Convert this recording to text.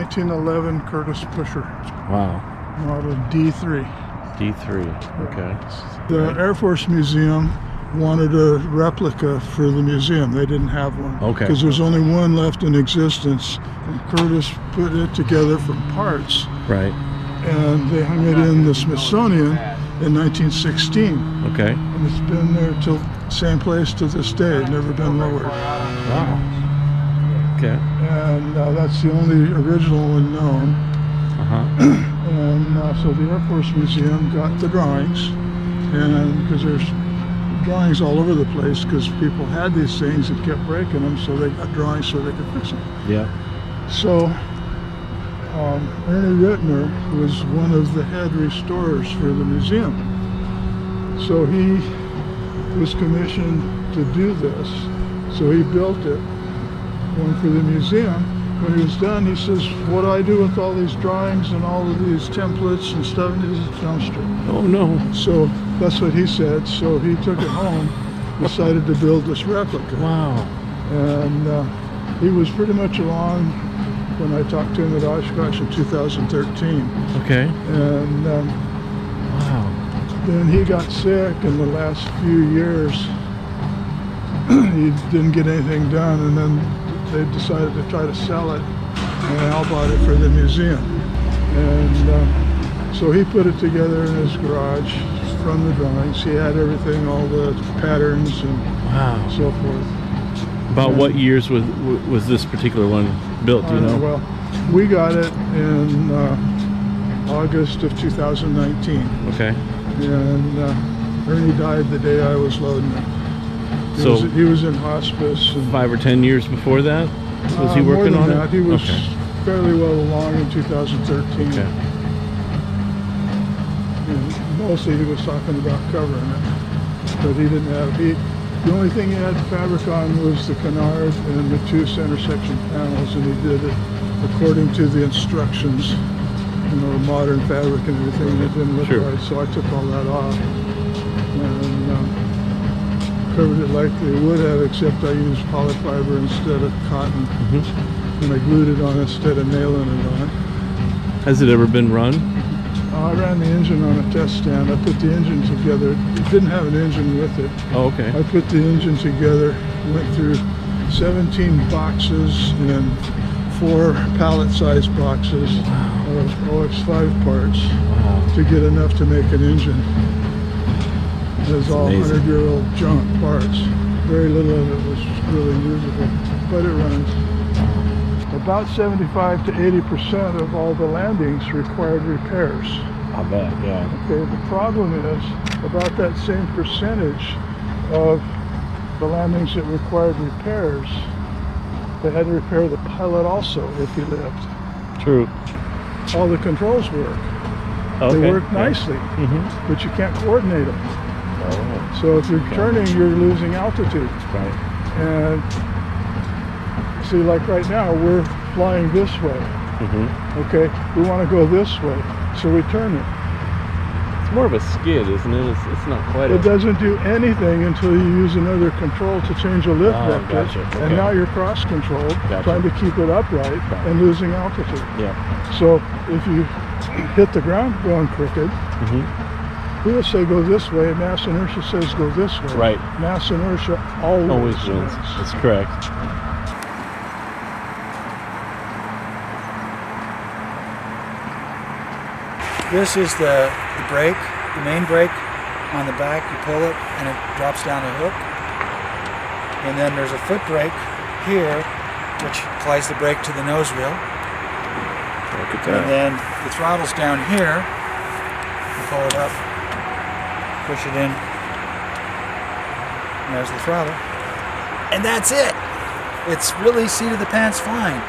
1911 Curtiss pusher. Wow. Model D3. D3. Okay. The Air Force Museum wanted a replica for the museum. They didn't have one. Okay. Because there's only one left in existence. And Curtiss put it together from parts. Right. And they hung it in the Smithsonian in 1916. Okay. And it's been there till same place to this day. Never been lowered. Wow. Okay. And that's the only original one known. And so the Air Force Museum got the drawings, and because there's drawings all over the place, because people had these things and kept breaking them, so they got drawings so they could fix them. Yeah. So Ernie Rittner was one of the head restorers for the museum. So he was commissioned to do this. So he built it, one for the museum. When he was done, he says, what do I do with all these drawings and all of these templates and stuff? And he says, dumpster. Oh no. So that's what he said. So he took it home, decided to build this replica. Wow. And he was pretty much along when I talked to him at Oshkosh in 2013. Okay. And wow. then he got sick in the last few years. He didn't get anything done, and then they decided to try to sell it, and Al bought it for the museum. And so he put it together in his garage from the drawings. He had everything, all the patterns and so forth. About what years was this particular one built, do you know? Well, we got it in August of 2019. Okay. And Ernie died the day I was loading it. He was in hospice. And 5 or 10 years before that? Was he working on it? He was fairly well along in 2013. Okay. And mostly he was talking about covering it. But he didn't have, the only thing he had fabric on was the canard and the 2 center section panels, and he did it according to the instructions, you know, modern fabric and everything, and it didn't look right, so I took all that off. And covered it like they would have, except I used polyfiber instead of cotton. And I glued it on instead of nailing it on. Has it ever been run? I ran the engine on a test stand. I put the engine together. It didn't have an engine with it. Oh, okay. I put the engine together, went through 17 boxes and 4 pallet-sized boxes of OX5 parts to get enough to make an engine. It was all 100-year-old junk parts. Very little of it was really usable, but it runs. About 75 to 80% of all the landings required repairs. I bet, yeah. Okay, the problem is about that same percentage of the landings that required repairs, they had to repair the pilot also if he lived. True. All the controls work. Okay. They work nicely, but you can't coordinate them. So if you're turning, you're losing altitude. Right. And see, like right now, we're flying this way. Okay, we want to go this way, so we turn it. It's more of a skid, isn't it? It's not quite. It doesn't do anything until you use another control to change a lift vector. Gotcha. Okay. And now you're cross-controlled, trying to keep it upright and losing altitude. Yeah. So if you hit the ground going crooked, we'll say go this way, mass inertia says go this way. Right. Mass inertia always wins. That's correct. This is the brake, the main brake on the back. You pull it and it drops down a hook. And then there's a foot brake here, which applies the brake to the nose wheel. Look at that. And then the throttle's down here. You pull it up, push it in. And there's the throttle. And that's it. It's really seat of the pants flying.